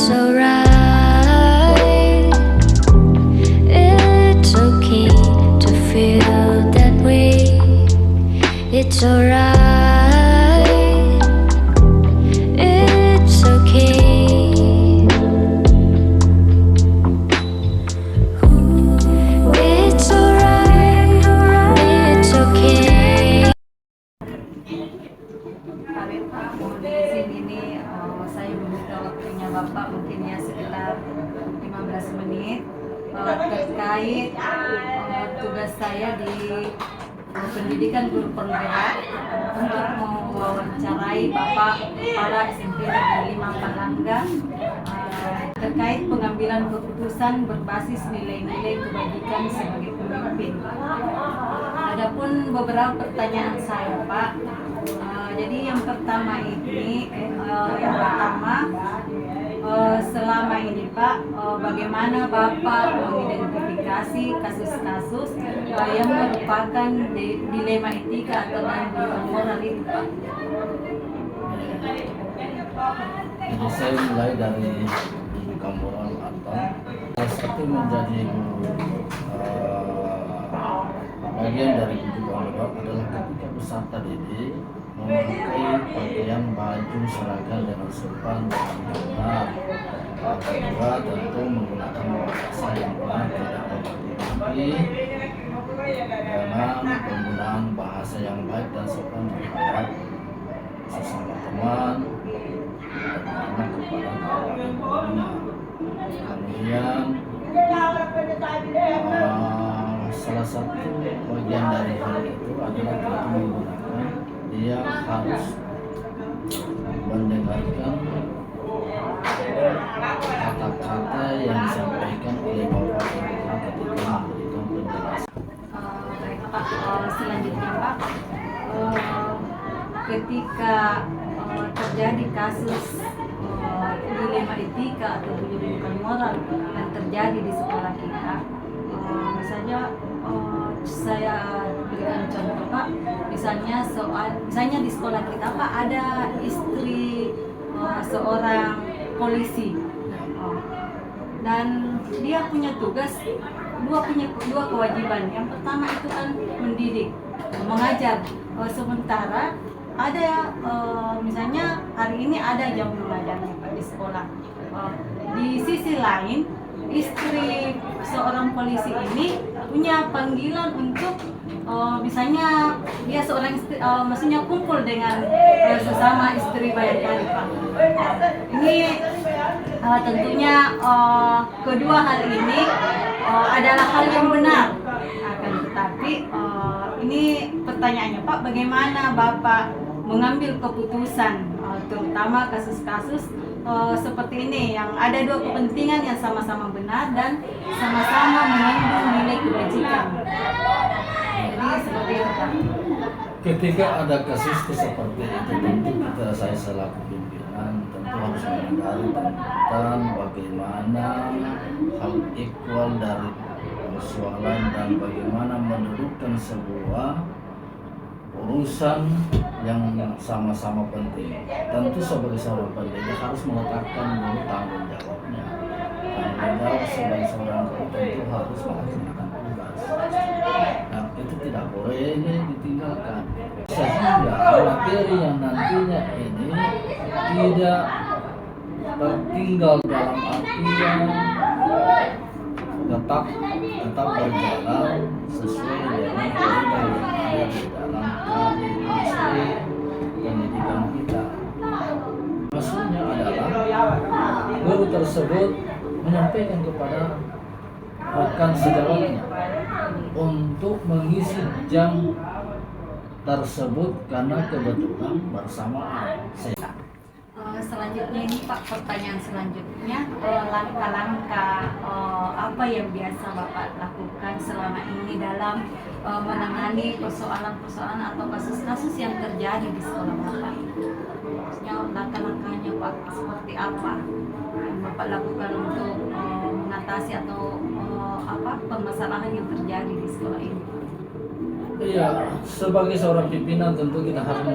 It's alright. It's okay to feel that way. It's alright. It's okay. It's alright. It's okay. Hari Pak, di sini ini saya meminta waktunya Bapak mungkin ya sekitar 15 menit terkait tugas saya di pendidikan guru penggerak untuk mewawancarai Bapak Kepala SMP Negeri 5 Palangga terkait pengambilan keputusan berbasis nilai-nilai kebajikan sebagai pemimpin. Adapun beberapa pertanyaan saya Pak. Jadi yang pertama ini, selama ini Pak, bagaimana Bapak mengidentifikasi kasus-kasus yang merupakan dilema etika atau dilema moral itu Pak? Jadi saya mulai dari dilema moral atau satu menjadi bagian dari dilema moral adalah ketika peserta didik memakai pakaian baju seragam dengan sopan dan benar. Kedua tentu menggunakan bahasa yang benar, tidak memaki dengan penggunaan bahasa yang baik dan sopan terhadap sesama teman dan kepada kawannya. Kemudian salah satu bagian dari hal itu adalah kita menggunakan dia harus mendengarkan kata-kata yang disampaikan oleh Bapak Ibu ketika memberikan penjelasan. Baik Pak, selanjutnya Pak, ketika terjadi kasus dilema etika atau dilema moral yang terjadi di sekolah kita, misalnya saya berikan contoh Pak, misalnya di sekolah kita Pak ada istri seorang polisi dan dia punya tugas dua kewajiban. Yang pertama itu kan mendidik, mengajar, sementara ada misalnya hari ini ada jam mengajarnya Pak di sekolah. Di sisi lain istri seorang polisi ini punya panggilan untuk misalnya dia seorang istri, maksudnya kumpul dengan sesama istri Bayangkari Pak. Ini tentunya kedua hal ini adalah hal yang benar, akan tetapi ini pertanyaannya Pak, bagaimana Bapak mengambil keputusan terutama kasus-kasus seperti ini yang ada dua kepentingan yang sama-sama benar dan sama-sama mengandung nilai kebajikan. Jadi seperti itu Pak. Ketika ada kasus seperti itu, tentu saya selaku pimpinan tentu harus menyadari tentang bagaimana hal equal dari persoalan dan bagaimana mendudukkan sebuah urusan yang sama-sama penting. Tentu sebagai seorang pendidik harus meletakkan dulu tanggung jawabnya. Tanggung jawab sebagai seorang guru tentu harus melaksanakan tugas. Nah, itu tidak boleh ini ditinggalkan. Sehingga materi yang nantinya ini tidak tertinggal dalam artian tetap berjalan sesuai dengan kurikulum yang ada di dalam industri pendidikan kita. Maksudnya adalah guru tersebut menyampaikan kepada rekan sejawatnya untuk mengisi jam tersebut karena kebetulan bersamaan. Selanjutnya ini Pak, pertanyaan selanjutnya, langkah-langkah apa yang biasa Bapak lakukan selama ini dalam menangani persoalan-persoalan atau kasus-kasus yang terjadi di sekolah Bapak? Maksudnya langkah-langkahnya Pak seperti apa yang Bapak lakukan untuk mengatasi atau permasalahan yang terjadi di sekolah ini? Iya, sebagai seorang pimpinan tentu kita harus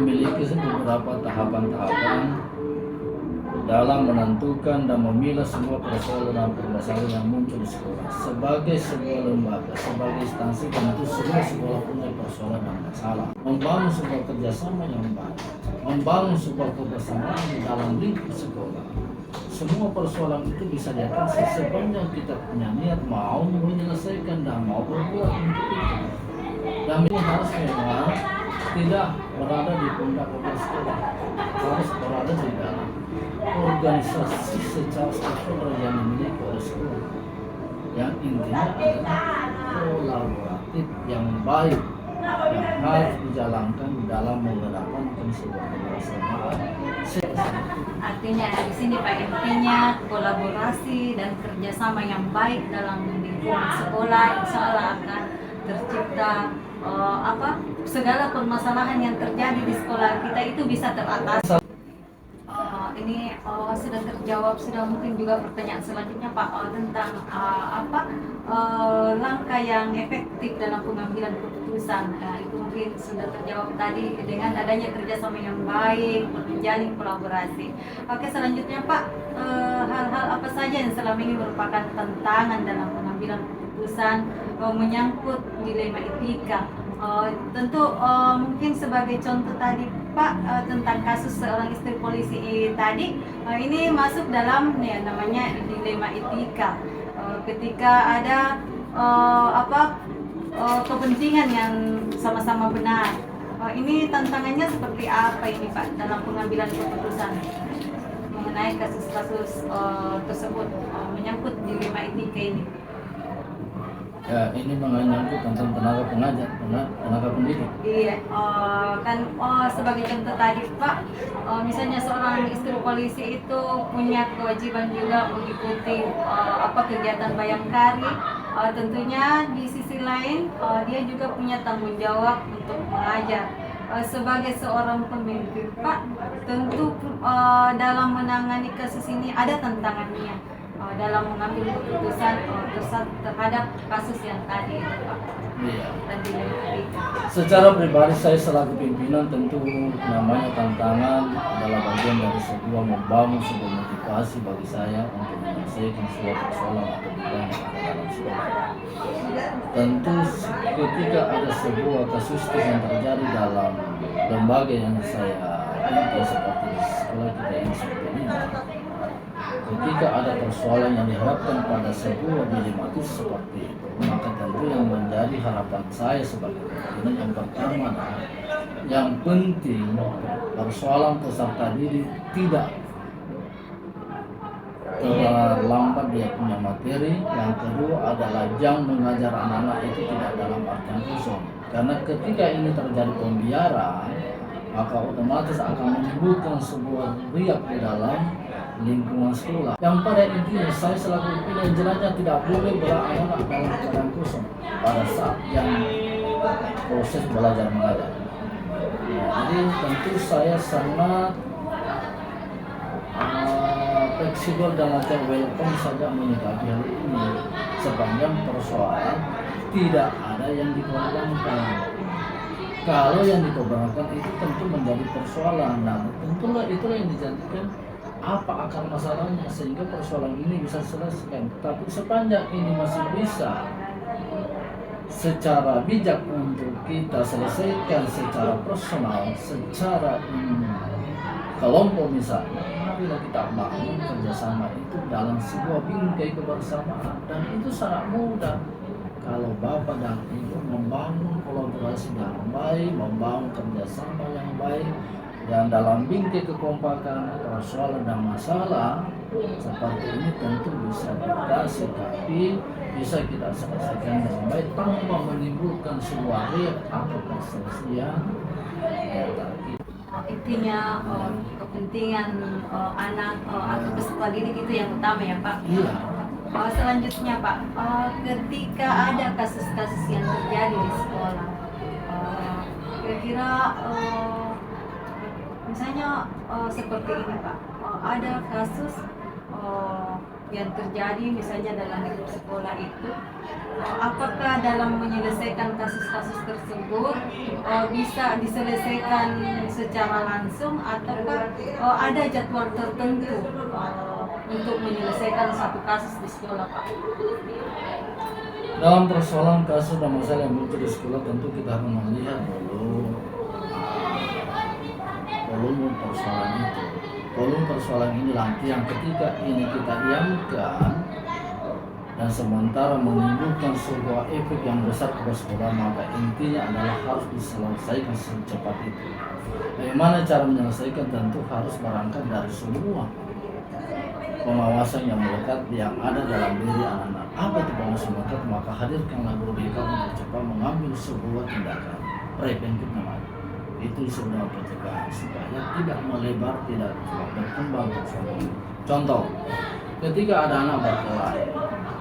memiliki beberapa tahapan-tahapan dalam menentukan dan memilah semua persoalan dan permasalahan yang muncul di sekolah. Sebagai sebuah lembaga, sebagai instansi, tentu semua sekolah punya persoalan dan masalah. Membangun sebuah kerjasama yang baik, membangun sebuah kebersamaan di dalam lingkup sekolah. Semua persoalan itu bisa diatasi sepanjang kita punya niat mau menyelesaikan dan mau berbuat untuk itu. Dan ini harus memang tidak berada di pundak kepala sekolah, harus berada di dalam organisasi secara struktural yang dimiliki oleh sekolah, yang intinya adalah kolaboratif yang baik yang harus dijalankan dalam mengedepankan sebuah kebersamaan. Artinya di sini Pak, intinya kolaborasi dan kerjasama yang baik dalam lingkungan sekolah, insya Allah akan tercipta segala permasalahan yang terjadi di sekolah kita itu bisa teratasi. Ini sudah terjawab, sudah mungkin juga pertanyaan selanjutnya Pak tentang langkah yang efektif dalam pengambilan keputusan. Itu mungkin sudah terjawab tadi dengan adanya kerjasama yang baik, menjalin kolaborasi. Oke, selanjutnya Pak, hal-hal apa saja yang selama ini merupakan tantangan dalam pengambilan keputusan menyangkut dilema etika? Tentu mungkin sebagai contoh tadi Pak tentang kasus seorang istri polisi tadi, ini masuk dalam namanya dilema etika. Ketika ada kepentingan yang sama-sama benar, ini tantangannya seperti apa ini Pak dalam pengambilan keputusan mengenai kasus-kasus tersebut menyangkut dilema etika ini? Ya, ini menyangkut tentang tenaga pengajar, tenaga pendidik. Iya, sebagai contoh tadi Pak, misalnya seorang istri polisi itu punya kewajiban juga mengikuti kegiatan bayangkari. Tentunya di sisi lain dia juga punya tanggung jawab untuk mengajar. Sebagai seorang pemimpin Pak, tentu dalam menangani kasus ini ada tantangannya. Dalam mengambil keputusan terhadap kasus yang tadi itu Pak. Iya. Dan dilema etika. Secara pribadi saya selaku pimpinan tentu namanya tantangan adalah bagian dari sebuah membangun sebuah motivasi bagi saya untuk menyelesaikan sebuah persoalan atau beban yang ada dalam sekolah. Tentu ketika ada sebuah kasus yang terjadi dalam lembaga yang saya pimpin seperti sekolah kita yang seperti ini, ketika ada persoalan yang diharapkan pada sebuah dilematis seperti itu, maka tentu yang menjadi harapan saya sebagai pimpinan yang pertama, yang penting persoalan peserta didik tidak terlambat dia punya materi. Yang kedua adalah jam mengajar anak-anak itu tidak dalam artian kosong, karena ketika ini terjadi pembiaran maka otomatis akan menimbulkan sebuah riak di dalam lingkungan sekolah. Yang pada intinya saya selaku pimpinan jelasnya tidak boleh beranak-anak dalam keadaan kosong pada saat yang proses belajar mengajar. Jadi tentu saya sangat fleksibel dan akan welcome saja menyikapi hal ini sepanjang persoalan tidak ada yang dikorbankan. Kalau yang dikorbankan itu tentu menjadi persoalan. Nah, tentulah itulah yang dijadikan apa akar masalahnya sehingga persoalan ini bisa selesai. Tapi sepanjang ini masih bisa secara bijak untuk kita selesaikan secara personal, secara kelompok misalnya, marilah kita bangun kerjasama itu dalam sebuah bingkai kebersamaan, dan itu sangat mudah kalau Bapak dan Ibu membangun kolaborasi yang baik, membangun kerjasama yang baik, dan dalam bingkai kekompakan persoalan dan masalah seperti ini tentu bisa dikasih, tapi bisa kita selesaikan dengan baik tanpa menimbulkan sebuah riak atau perselisihan. Intinya kepentingan anak atau peserta didik itu yang utama ya Pak. Iya. Selanjutnya Pak, ketika ada kasus-kasus yang terjadi di sekolah, kira-kira misalnya seperti ini Pak, ada kasus yang terjadi misalnya dalam hidup sekolah itu, apakah dalam menyelesaikan kasus-kasus tersebut bisa diselesaikan secara langsung ataukah ada jadwal tertentu untuk menyelesaikan satu kasus di sekolah, Pak? Dalam persoalan kasus dan masalah yang muncul di sekolah, tentu kita harus melihat dulu volume persoalan itu. Volume persoalan ini nanti yang ketika ini kita diamkan dan sementara menimbulkan sebuah efek yang besar kepada sekolah, maka intinya adalah harus diselesaikan secepat itu. Bagaimana cara menyelesaikan? Tentu harus berangkat dari semua pengawasan yang melekat yang ada dalam diri anak-anak. Apa itu pengawasan melekat? Maka hadirkanlah guru BK untuk cepat mengambil sebuah tindakan preventif namanya. Itu sebuah pencegahan supaya tidak melebar, tidak berkembang persoalan. Contoh, ketika ada anak berkelahi,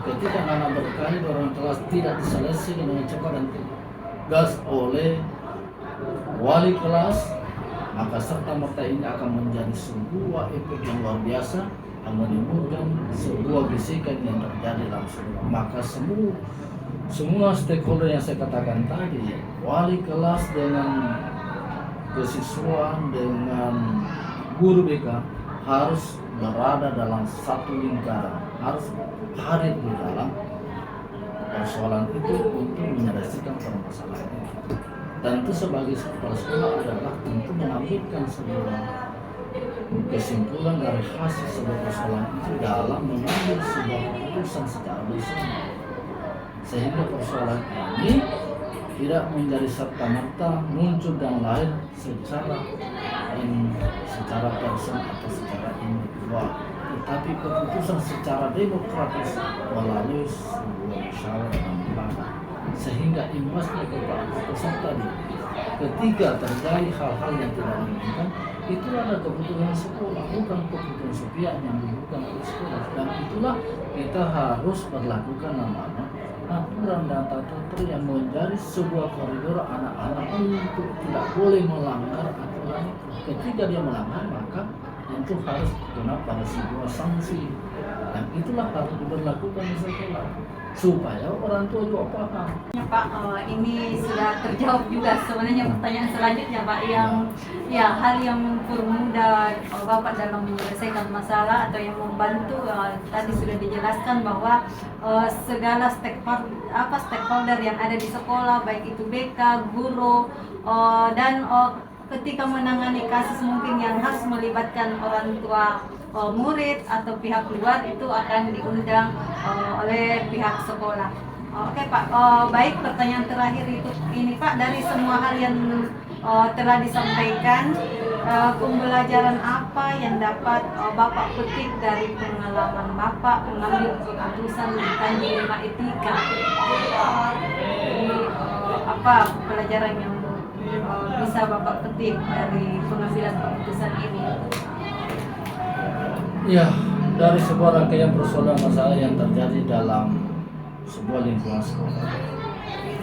ketika anak berkelahi di ruang kelas tidak diselesaikan dengan cepat dan tegas oleh wali kelas, maka serta merta ini akan menjadi sebuah efek yang luar biasa yang menimbulkan sebuah bisikan yang terjadi dalam sekolah. Maka semua stakeholder yang saya katakan tadi, wali kelas dengan kesiswaan dengan guru BK harus berada dalam satu lingkaran, harus hadir di dalam persoalan itu untuk menyelesaikan permasalahan itu. Tentu sebagai kepala sekolah adalah tentu mengambilkan sebuah kesimpulan dari hasil sebuah persoalan itu dalam mengambil sebuah keputusan secara bersama, sehingga persoalan ini tidak menjadi serta-merta muncul dan lahir secara person atau secara individual, tetapi keputusan secara demokratis melalui sebuah musyawarah dan mufakat, sehingga imbasnya kepada keputusan tadi ketika terjadi hal-hal yang tidak diinginkan itu ada keputusan sekolah, bukan keputusan sepihak yang dibutuhkan oleh sekolah. Dan itulah kita harus berlakukan namanya aturan dan tata tertib yang menjadi sebuah koridor anak-anak untuk tidak boleh melanggar aturan. Ketika dia melanggar, maka tentu harus kena pada sebuah sanksi, dan itulah harus diberlakukan di sekolah supaya orang tua juga paham. Ya, Pak, ini sudah terjawab juga sebenarnya pertanyaan selanjutnya, Pak, yang ya hal yang mempermudah Bapak dalam menyelesaikan masalah atau yang membantu tadi sudah dijelaskan bahwa segala stakeholder yang ada di sekolah, baik itu BK, guru, dan ketika menangani kasus mungkin yang harus melibatkan orang tua murid atau pihak luar itu akan diundang oleh pihak sekolah. Oke, Pak, baik, pertanyaan terakhir itu ini, Pak, dari semua hal yang telah disampaikan, pembelajaran apa yang dapat Bapak petik dari pengalaman Bapak mengambil keputusan tentang dilema etika? Jadi apa pelajaran yang bisa Bapak petik dari pengambilan keputusan ini? Ya, dari sebuah rangkaian persoalan masalah yang terjadi dalam sebuah lingkungan sekolah,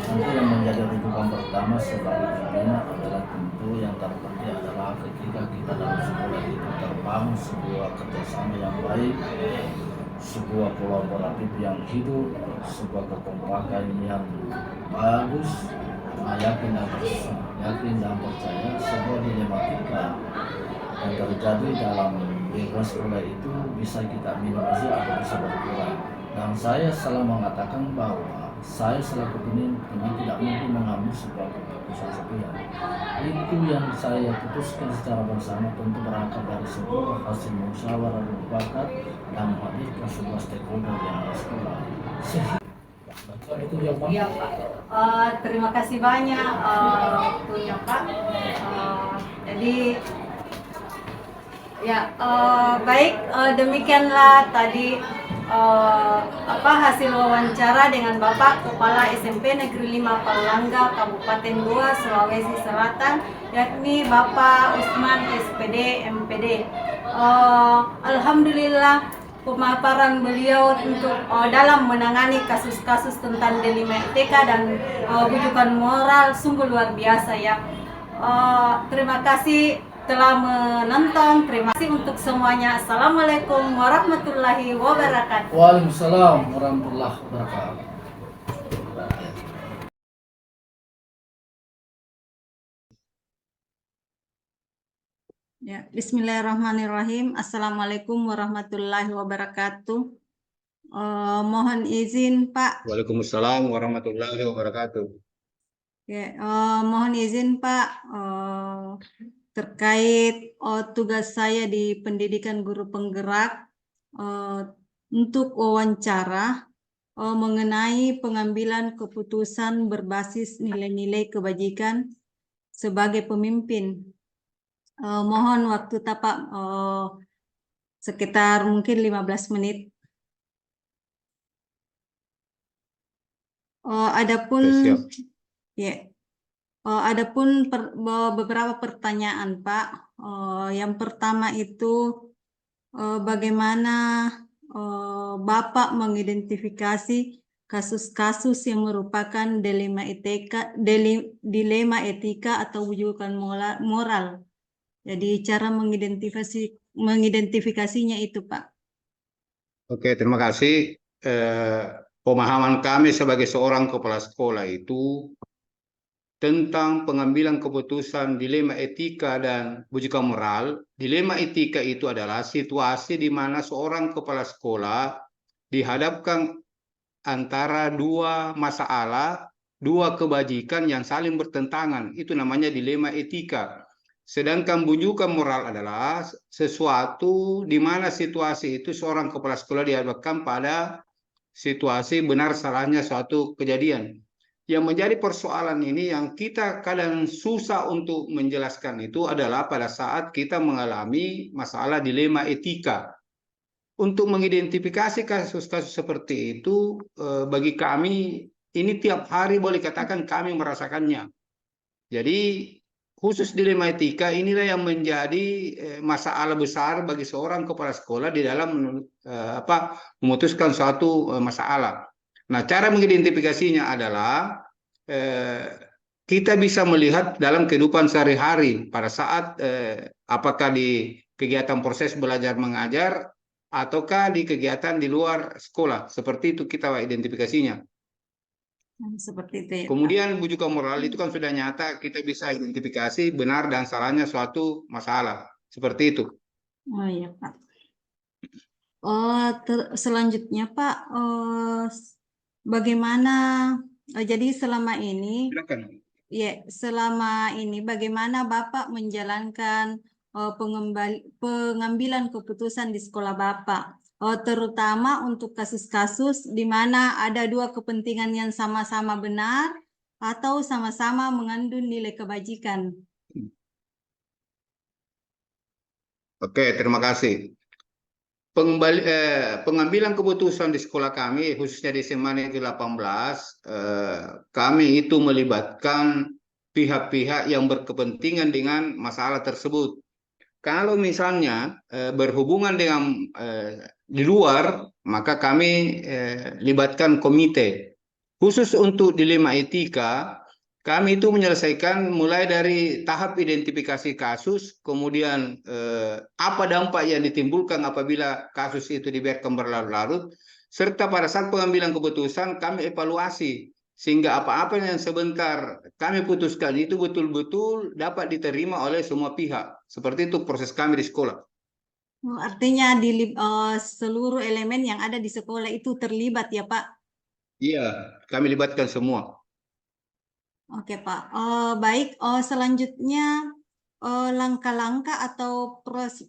tentu yang menjadi rujukan pertama sebagai pembina adalah tentu yang terpenting adalah ketika kita dalam sekolah itu terbangun sebuah kerjasama yang baik, sebuah kolaboratif yang hidup, sebuah kekompakan yang bagus, yakin dan percaya sebuah dilematika yang terjadi dalam lingkungan sekolah itu bisa kita minimasi atau bisa berkurang. Dan saya selalu mengatakan bahwa saya selaku pemimpin tidak mungkin mengambil sebuah keputusan sepihak. Itu yang saya putuskan secara bersama, tentu berangkat dari sebuah hasil musyawarah mufakat dan menghadirkan sebuah stakeholder yang ada sekolah. Itu ya, Pak. Iya, Pak. Terima kasih banyak waktunya, Pak. Jadi ya, baik, demikianlah tadi hasil wawancara dengan Bapak Kepala SMP Negeri 5 Palangga, Kabupaten Goa, Sulawesi Selatan, yakni Bapak Usman SPD MPD. Alhamdulillah pemaparan beliau untuk dalam menangani kasus-kasus tentang dilema etika dan bujukan moral sungguh luar biasa ya. Terima kasih telah menonton. Terima kasih untuk semuanya. Assalamualaikum warahmatullahi wabarakatuh. Waalaikumsalam warahmatullahi wabarakatuh. Ya, Bismillahirrahmanirrahim. Assalamualaikum warahmatullahi wabarakatuh. Mohon izin Pak. Waalaikumsalam warahmatullahi wabarakatuh. Ya, mohon izin Pak, terkait tugas saya di pendidikan guru penggerak untuk wawancara mengenai pengambilan keputusan berbasis nilai-nilai kebajikan sebagai pemimpin. Mohon waktu Pak sekitar mungkin 15 menit. Adapun Siap. ya, adapun beberapa pertanyaan Pak. Yang pertama itu bagaimana Bapak mengidentifikasi kasus-kasus yang merupakan dilema etika atau wujudan moral. Jadi cara mengidentifikasinya itu Pak. Oke, terima kasih. Pemahaman kami sebagai seorang kepala sekolah itu tentang pengambilan keputusan dilema etika dan wujudan moral. Dilema etika itu adalah situasi di mana seorang kepala sekolah dihadapkan antara dua masalah, dua kebajikan yang saling bertentangan. Itu namanya dilema etika. Sedangkan wujudan moral adalah sesuatu di mana situasi itu seorang kepala sekolah dihadapkan pada situasi benar salahnya suatu kejadian. Yang menjadi persoalan ini yang kita kadang susah untuk menjelaskan itu adalah pada saat kita mengalami masalah dilema etika. Untuk mengidentifikasi kasus-kasus seperti itu, bagi kami ini tiap hari boleh katakan kami merasakannya. Jadi khusus dilema etika inilah yang menjadi masalah besar bagi seorang kepala sekolah di dalam memutuskan suatu masalah. Nah, cara mengidentifikasinya adalah kita bisa melihat dalam kehidupan sehari-hari pada saat apakah di kegiatan proses belajar mengajar ataukah di kegiatan di luar sekolah. Seperti itu kita identifikasinya. Seperti itu ya, Kemudian wujudan moral itu kan sudah nyata, kita bisa identifikasi benar dan salahnya suatu masalah. Seperti itu. Oh iya Pak. Selanjutnya Pak, bagaimana jadi selama ini, Silakan. ya selama ini bagaimana Bapak menjalankan pengambilan keputusan di sekolah Bapak? Terutama untuk kasus-kasus di mana ada dua kepentingan yang sama-sama benar atau sama-sama mengandung nilai kebajikan. Oke, terima kasih. Pengambilan keputusan di sekolah kami, khususnya di SMA Negeri 18, kami itu melibatkan pihak-pihak yang berkepentingan dengan masalah tersebut. Kalau misalnya berhubungan dengan di luar, maka kami libatkan komite. Khusus untuk dilema etika, kami itu menyelesaikan mulai dari tahap identifikasi kasus, kemudian apa dampak yang ditimbulkan apabila kasus itu dibiarkan berlarut-larut, serta pada saat pengambilan keputusan kami evaluasi, sehingga apa-apa yang sebentar kami putuskan itu betul-betul dapat diterima oleh semua pihak. Seperti itu proses kami di sekolah. Artinya seluruh elemen yang ada di sekolah itu terlibat ya Pak? Iya, kami libatkan semua. Oke Pak, baik. Selanjutnya langkah-langkah atau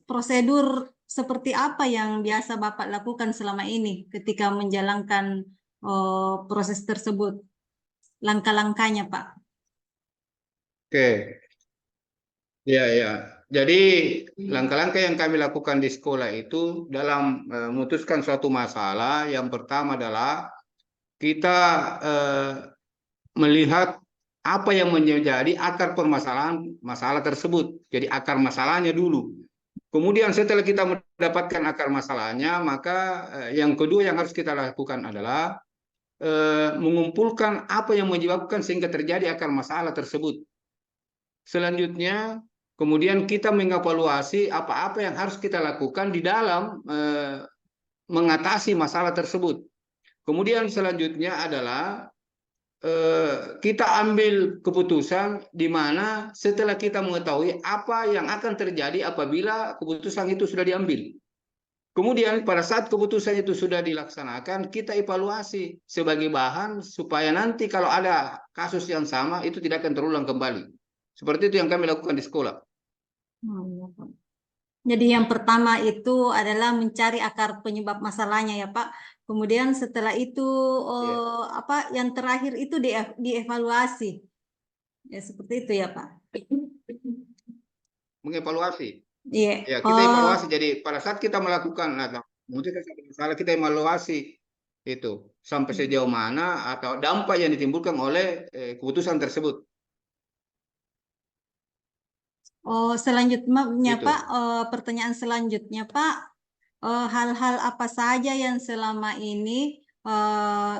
prosedur seperti apa yang biasa Bapak lakukan selama ini ketika menjalankan proses tersebut? Langkah-langkahnya Pak. Oke, ya. Jadi langkah-langkah yang kami lakukan di sekolah itu dalam memutuskan suatu masalah, yang pertama adalah kita melihat apa yang menjadi akar permasalahan masalah tersebut. Jadi akar masalahnya dulu. Kemudian setelah kita mendapatkan akar masalahnya, maka yang kedua yang harus kita lakukan adalah mengumpulkan apa yang menyebabkan sehingga terjadi akar masalah tersebut. Selanjutnya, Kemudian kita mengevaluasi apa-apa yang harus kita lakukan di dalam mengatasi masalah tersebut. Kemudian selanjutnya adalah kita ambil keputusan di mana setelah kita mengetahui apa yang akan terjadi apabila keputusan itu sudah diambil. Kemudian pada saat keputusan itu sudah dilaksanakan, kita evaluasi sebagai bahan supaya nanti kalau ada kasus yang sama itu tidak akan terulang kembali. Seperti itu yang kami lakukan di sekolah. Jadi yang pertama itu adalah mencari akar penyebab masalahnya ya Pak. Kemudian setelah itu apa yang terakhir itu dievaluasi. Ya seperti itu ya Pak. Mengevaluasi. Iya. Ya, kita evaluasi. Jadi pada saat kita melakukan mungkin masalah, kita evaluasi itu sampai sejauh mana atau dampak yang ditimbulkan oleh keputusan tersebut. Selanjutnya Gitu. Pak, pertanyaan selanjutnya Pak, hal-hal apa saja yang selama ini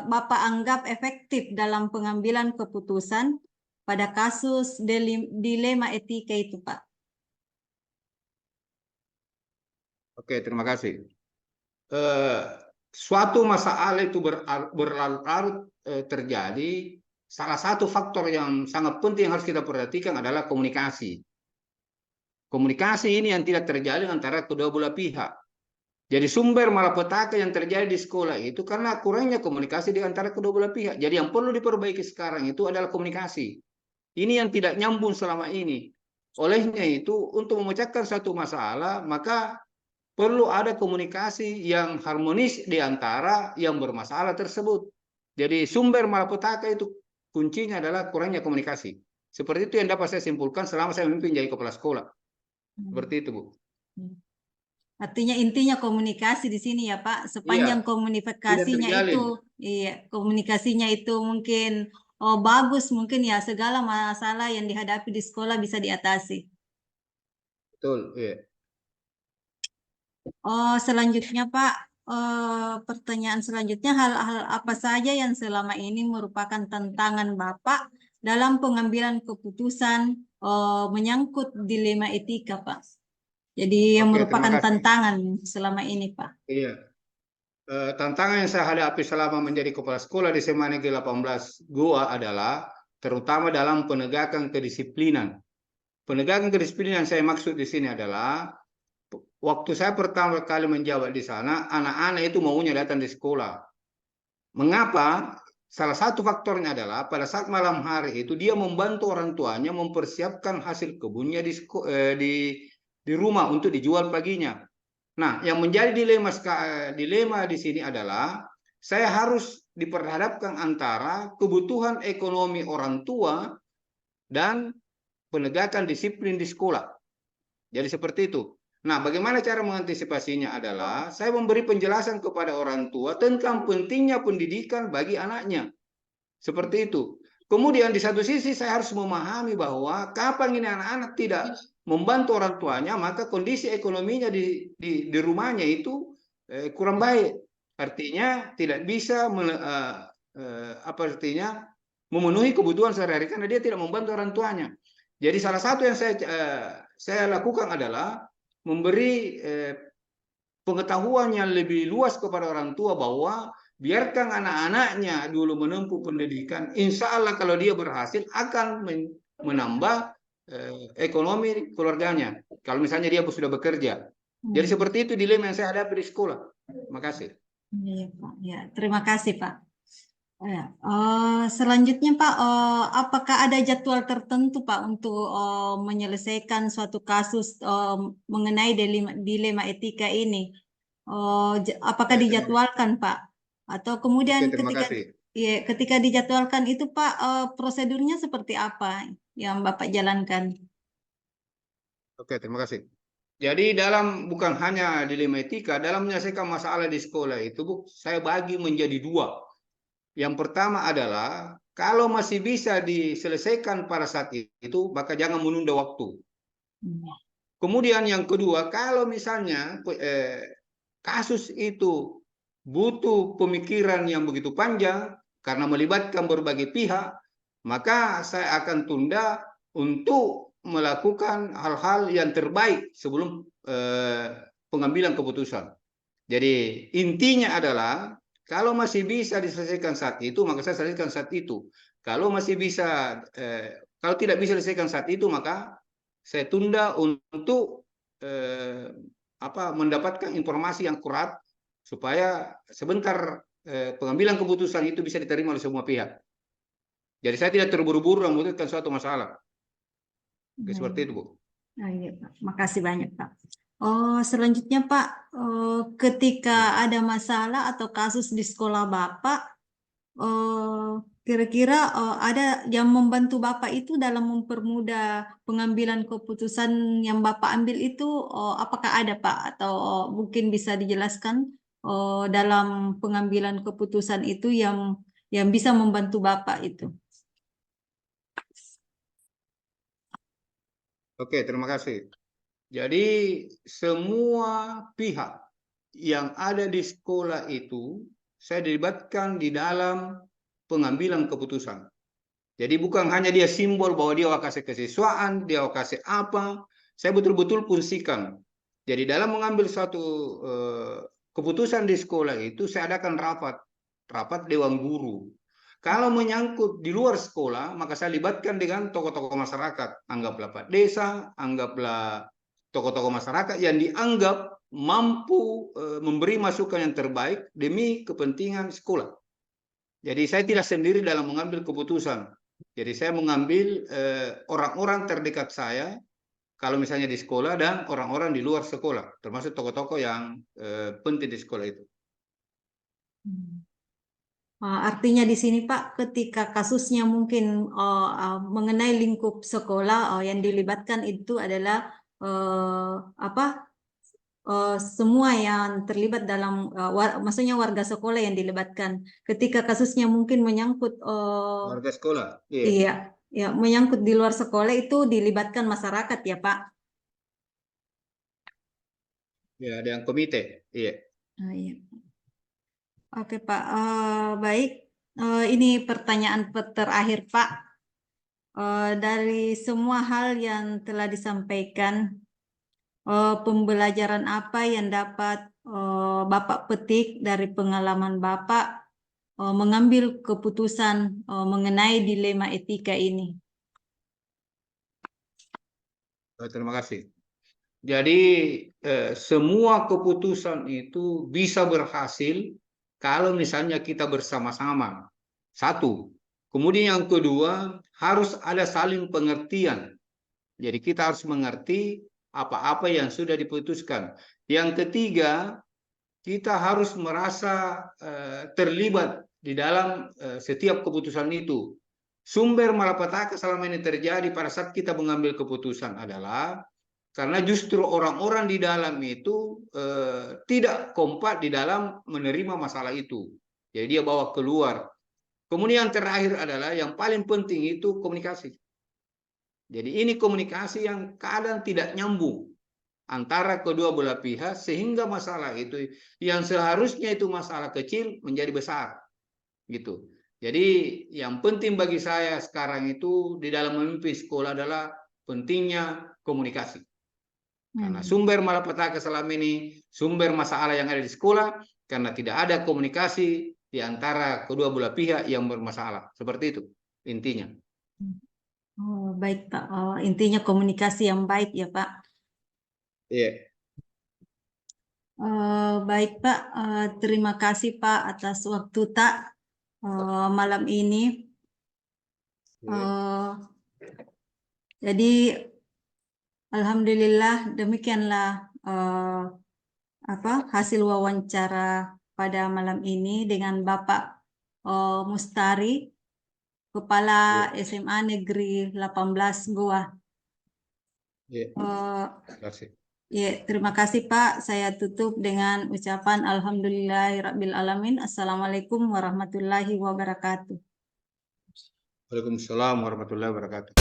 Bapak anggap efektif dalam pengambilan keputusan pada kasus dilema etika itu Pak? Oke, terima kasih. Suatu masalah itu berlarut-larut terjadi, salah satu faktor yang sangat penting yang harus kita perhatikan adalah komunikasi. Komunikasi ini yang tidak terjalin antara kedua belah pihak. Jadi sumber malapetaka yang terjadi di sekolah itu karena kurangnya komunikasi di antara kedua belah pihak. Jadi yang perlu diperbaiki sekarang itu adalah komunikasi. Ini yang tidak nyambung selama ini. Olehnya itu untuk memecahkan satu masalah maka perlu ada komunikasi yang harmonis di antara yang bermasalah tersebut. Jadi sumber malapetaka itu kuncinya adalah kurangnya komunikasi. Seperti itu yang dapat saya simpulkan selama saya memimpin jadi kepala sekolah. Seperti itu, Bu. Artinya intinya komunikasi di sini ya Pak. Sepanjang komunikasinya itu, komunikasinya itu mungkin bagus, mungkin ya segala masalah yang dihadapi di sekolah bisa diatasi. Betul, iya. Selanjutnya Pak, pertanyaan selanjutnya, hal-hal apa saja yang selama ini merupakan tantangan Bapak dalam pengambilan keputusan menyangkut dilema etika Pak? Jadi yang merupakan tantangan selama ini Pak. Iya. Tantangan yang saya hadapi selama menjadi kepala sekolah di SMA Negeri 18 Goa adalah terutama dalam penegakan kedisiplinan. Penegakan kedisiplinan yang saya maksud di sini adalah waktu saya pertama kali menjabat di sana, anak-anak itu maunya datang di sekolah. Mengapa? Salah satu faktornya adalah pada saat malam hari itu dia membantu orang tuanya mempersiapkan hasil kebunnya di rumah untuk dijual paginya. Nah, yang menjadi dilema di sini adalah saya harus diperhadapkan antara kebutuhan ekonomi orang tua dan penegakan disiplin di sekolah. Jadi seperti itu. Nah, bagaimana cara mengantisipasinya adalah saya memberi penjelasan kepada orang tua tentang pentingnya pendidikan bagi anaknya. Seperti itu. Kemudian di satu sisi saya harus memahami bahwa kapan ini anak-anak tidak membantu orang tuanya, maka kondisi ekonominya di rumahnya itu kurang baik. Artinya tidak bisa memenuhi kebutuhan sehari-hari karena dia tidak membantu orang tuanya. Jadi salah satu yang saya lakukan adalah memberi pengetahuan yang lebih luas kepada orang tua bahwa biarkan anak-anaknya dulu menempuh pendidikan. Insya Allah kalau dia berhasil akan menambah ekonomi keluarganya. Kalau misalnya dia sudah bekerja. Jadi seperti itu dilema yang saya hadapi di sekolah. Terima kasih. Iya, Pak. Ya, terima kasih Pak. Selanjutnya Pak, apakah ada jadwal tertentu Pak untuk menyelesaikan suatu kasus mengenai dilema etika ini? Apakah dijadwalkan Pak? Atau kemudian ketika dijadwalkan itu Pak, prosedurnya seperti apa yang Bapak jalankan? Oke, terima kasih. Jadi bukan hanya dilema etika, dalam menyelesaikan masalah di sekolah itu Bu, saya bagi menjadi dua. Yang pertama adalah kalau masih bisa diselesaikan pada saat itu, maka jangan menunda waktu. Kemudian yang kedua, kalau misalnya kasus itu butuh pemikiran yang begitu panjang karena melibatkan berbagai pihak, maka saya akan tunda untuk melakukan hal-hal yang terbaik sebelum pengambilan keputusan. Jadi intinya adalah kalau masih bisa diselesaikan saat itu, maka saya selesaikan saat itu. Kalau masih bisa, kalau tidak bisa diselesaikan saat itu, maka saya tunda untuk mendapatkan informasi yang akurat supaya sebentar pengambilan keputusan itu bisa diterima oleh semua pihak. Jadi saya tidak terburu-buru memutuskan suatu masalah. Seperti itu, Bu. Iya, Pak. Makasih banyak, Pak. Selanjutnya, Pak, ketika ada masalah atau kasus di sekolah Bapak, kira-kira ada yang membantu Bapak itu dalam mempermudah pengambilan keputusan yang Bapak ambil itu, apakah ada, Pak? Atau mungkin bisa dijelaskan dalam pengambilan keputusan itu yang bisa membantu Bapak itu? Oke, terima kasih. Jadi semua pihak yang ada di sekolah itu saya dilibatkan di dalam pengambilan keputusan. Jadi bukan hanya dia simbol bahwa dia kasih kesiswaan, dia kasih apa, saya betul-betul fungsikan. Jadi dalam mengambil suatu keputusan di sekolah itu saya adakan rapat dewan guru. Kalau menyangkut di luar sekolah, maka saya libatkan dengan tokoh-tokoh masyarakat. Anggaplah Pak Desa, anggaplah tokoh-tokoh masyarakat yang dianggap mampu memberi masukan yang terbaik demi kepentingan sekolah. Jadi saya tidak sendiri dalam mengambil keputusan. Jadi saya mengambil orang-orang terdekat saya, kalau misalnya di sekolah dan orang-orang di luar sekolah, termasuk tokoh-tokoh yang penting di sekolah itu. Artinya di sini Pak, ketika kasusnya mungkin mengenai lingkup sekolah, yang dilibatkan itu adalah semua yang terlibat dalam, maksudnya warga sekolah yang dilibatkan. Ketika kasusnya mungkin menyangkut Warga sekolah, iya, ya menyangkut di luar sekolah itu dilibatkan masyarakat ya Pak. Ya, ada yang komite, iya. Iya. Oke Pak, baik. Ini pertanyaan terakhir Pak. Dari semua hal yang telah disampaikan, pembelajaran apa yang dapat Bapak petik dari pengalaman Bapak mengambil keputusan mengenai dilema etika ini? Terima kasih. Jadi semua keputusan itu bisa berhasil kalau misalnya kita bersama-sama. Satu. Kemudian yang kedua, harus ada saling pengertian. Jadi kita harus mengerti apa-apa yang sudah diputuskan. Yang ketiga, kita harus merasa terlibat di dalam setiap keputusan itu. Sumber malapetaka selama ini terjadi pada saat kita mengambil keputusan adalah karena justru orang-orang di dalam itu tidak kompak di dalam menerima masalah itu. Jadi dia bawa keluar. Kemudian yang terakhir adalah yang paling penting itu komunikasi. Jadi ini komunikasi yang kadang tidak nyambung antara kedua belah pihak sehingga masalah itu yang seharusnya itu masalah kecil menjadi besar. Gitu. Jadi yang penting bagi saya sekarang itu di dalam memimpin sekolah adalah pentingnya komunikasi. Karena sumber malapetaka selama ini, sumber masalah yang ada di sekolah, karena tidak ada komunikasi di antara kedua belah pihak yang bermasalah. Seperti itu intinya. Oh, baik Pak. Intinya komunikasi yang baik ya Pak. Iya. Baik Pak, terima kasih Pak atas waktu Tak malam ini. Jadi alhamdulillah demikianlah hasil wawancara pada malam ini dengan Bapak Mustari, Kepala SMA Negeri 18 Goa. Terima kasih. Ya, terima kasih Pak. Saya tutup dengan ucapan Alhamdulillahirabbil alamin. Assalamualaikum warahmatullahi wabarakatuh. Waalaikumsalam warahmatullahi wabarakatuh.